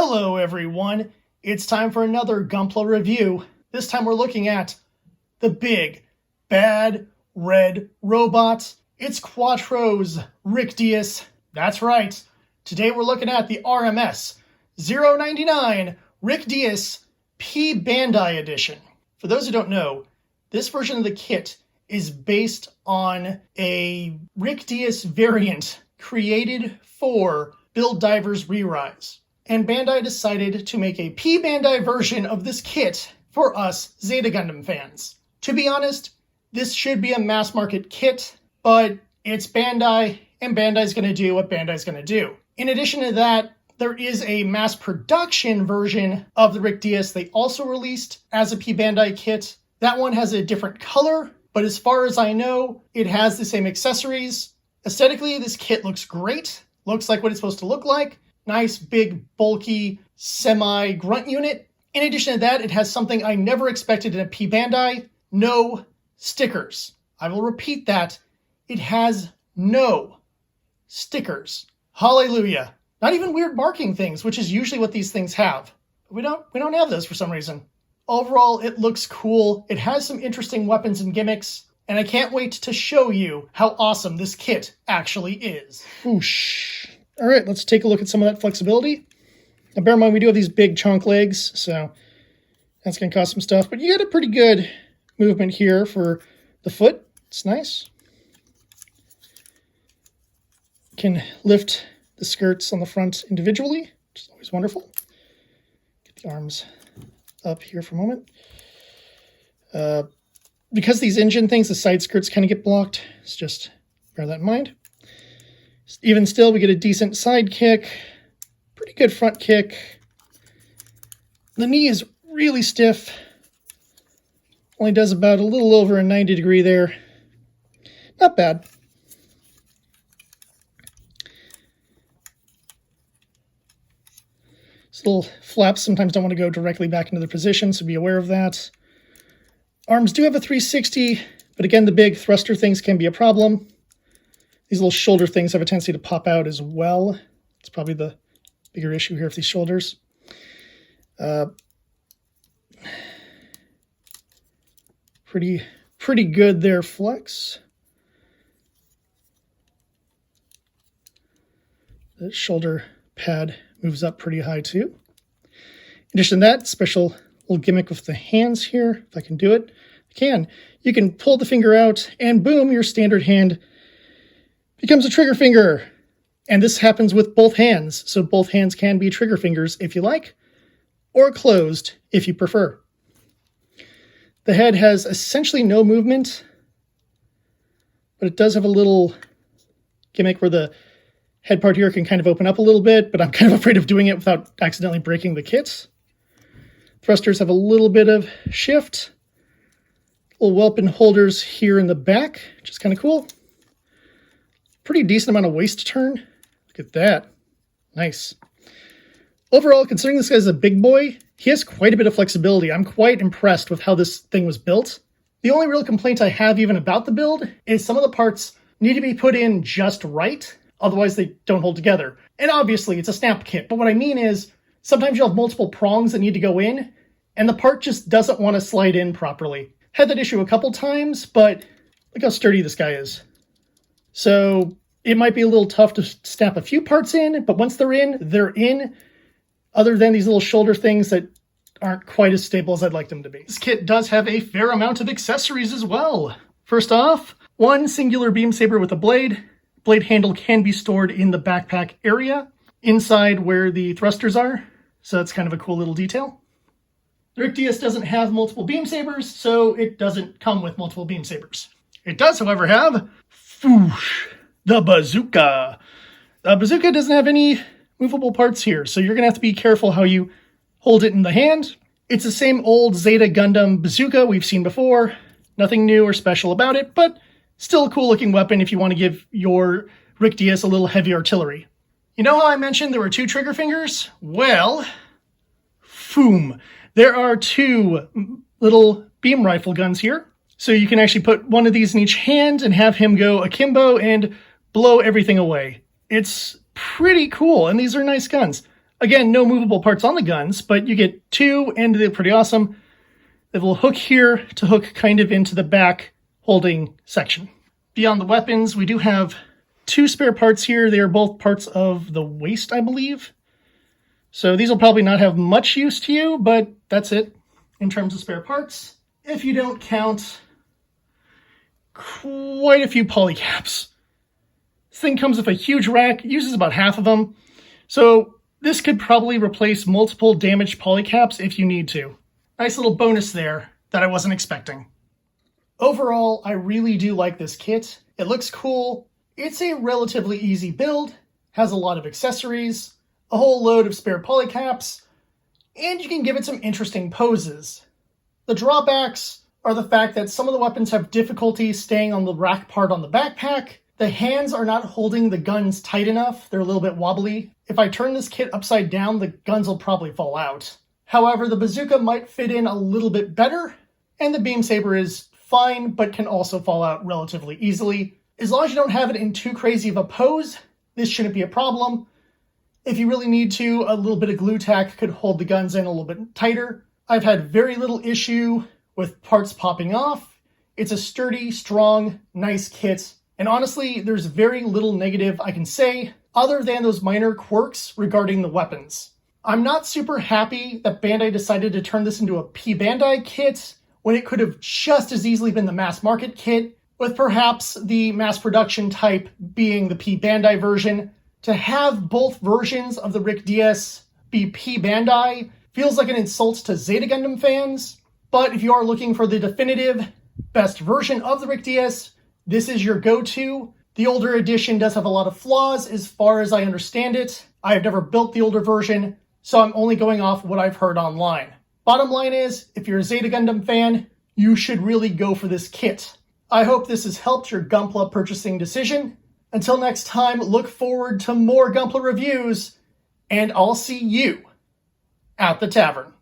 Hello everyone, it's time for another GunPla review. This time we're looking at the big, bad, red robot. It's Quattro's Rick Diaz. That's right, today we're looking at the RMS-099 Rick Diaz P-Bandai edition. For those who don't know, this version of the kit is based on a Rick Diaz variant created for Build Divers Re-Rise. And Bandai decided to make a P-Bandai version of this kit for us Zeta Gundam fans. To be honest, this should be a mass market kit, but it's Bandai, and Bandai's going to do what Bandai's going to do. In addition to that, there is a mass production version of the Rick Diaz they also released as a P-Bandai kit. That one has a different color, but as far as I know, it has the same accessories. Aesthetically, this kit looks great. Looks like what it's supposed to look like. Nice, big, bulky, semi-grunt unit. In addition to that, it has something I never expected in a P-Bandai. No stickers. I will repeat that. It has no stickers. Hallelujah. Not even weird marking things, which is usually what these things have. We don't have those for some reason. Overall, it looks cool. It has some interesting weapons and gimmicks, and I can't wait to show you how awesome this kit actually is. Whoosh. All right, let's take a look at some of that flexibility. Now, bear in mind, we do have these big chunk legs, so that's going to cost some stuff. But you get a pretty good movement here for the foot. It's nice. Can lift the skirts on the front individually, which is always wonderful. Get the arms up here for a moment. Because these engine things, the side skirts kind of get blocked. It's just bear that in mind. Even still, we get a decent side kick, pretty good front kick. The knee is really stiff. Only does about a little over a 90 degree there. Not bad. These little flaps sometimes don't want to go directly back into their position, so be aware of that. Arms do have a 360, but again, the big thruster things can be a problem. These little shoulder things have a tendency to pop out as well. It's probably the bigger issue here with these shoulders. Pretty good there, flex. The shoulder pad moves up pretty high too. In addition to that, special little gimmick with the hands here. If I can do it, I can. You can pull the finger out and boom, your standard hand becomes a trigger finger. And this happens with both hands. So both hands can be trigger fingers if you like, or closed if you prefer. The head has essentially no movement, but it does have a little gimmick where the head part here can kind of open up a little bit, but I'm kind of afraid of doing it without accidentally breaking the kit. Thrusters have a little bit of shift. Little weapon holders here in the back, which is kind of cool. Pretty decent amount of waist turn. Look at that. Nice. Overall, considering this guy's a big boy, he has quite a bit of flexibility. I'm quite impressed with how this thing was built. The only real complaint I have even about the build is some of the parts need to be put in just right, otherwise they don't hold together. And obviously, it's a snap kit, but what I mean is sometimes you'll have multiple prongs that need to go in, and the part just doesn't want to slide in properly. Had that issue a couple times, but look how sturdy this guy is. So it might be a little tough to snap a few parts in, but once they're in, they're in, other than these little shoulder things that aren't quite as stable as I'd like them to be. This kit does have a fair amount of accessories as well. First off, one singular beam saber with a blade. Blade handle can be stored in the backpack area, inside where the thrusters are, so that's kind of a cool little detail. The Rick Diaz doesn't have multiple beam sabers, so it doesn't come with multiple beam sabers. It does, however, have the bazooka. The bazooka doesn't have any movable parts here, so you're going to have to be careful how you hold it in the hand. It's the same old Zeta Gundam bazooka we've seen before. Nothing new or special about it, but still a cool looking weapon if you want to give your Rick Diaz a little heavy artillery. You know how I mentioned there were two trigger fingers? Well, there are two little beam rifle guns here. So you can actually put one of these in each hand and have him go akimbo and blow everything away. It's pretty cool, and these are nice guns. Again, no movable parts on the guns, but you get two, and they're pretty awesome. They have a little hook here to hook kind of into the back holding section. Beyond the weapons, we do have two spare parts here. They are both parts of the waist, I believe. So these will probably not have much use to you, but that's it in terms of spare parts. If you don't count quite a few polycaps. This thing comes with a huge rack, uses about half of them. So this could probably replace multiple damaged polycaps if you need to. Nice little bonus there that I wasn't expecting. Overall, I really do like this kit. It looks cool. It's a relatively easy build, has a lot of accessories, a whole load of spare polycaps, and you can give it some interesting poses. The drawbacks are the fact that some of the weapons have difficulty staying on the rack part on the backpack. The hands are not holding the guns tight enough. They're a little bit wobbly. If I turn this kit upside down, the guns will probably fall out. However, the bazooka might fit in a little bit better, and the beam saber is fine, but can also fall out relatively easily. As long as you don't have it in too crazy of a pose, this shouldn't be a problem. If you really need to, a little bit of glue tack could hold the guns in a little bit tighter. I've had very little issue with parts popping off. It's a sturdy, strong, nice kit. And honestly, there's very little negative I can say other than those minor quirks regarding the weapons. I'm not super happy that Bandai decided to turn this into a P-Bandai kit when it could have just as easily been the mass market kit, with perhaps the mass production type being the P-Bandai version. To have both versions of the Rick DS be P-Bandai feels like an insult to Zeta Gundam fans, but if you are looking for the definitive best version of the Rick DS, this is your go-to. The older edition does have a lot of flaws as far as I understand it. I have never built the older version, so I'm only going off what I've heard online. Bottom line is, if you're a Zeta Gundam fan, you should really go for this kit. I hope this has helped your GunPla purchasing decision. Until next time, look forward to more GunPla reviews, and I'll see you at the tavern.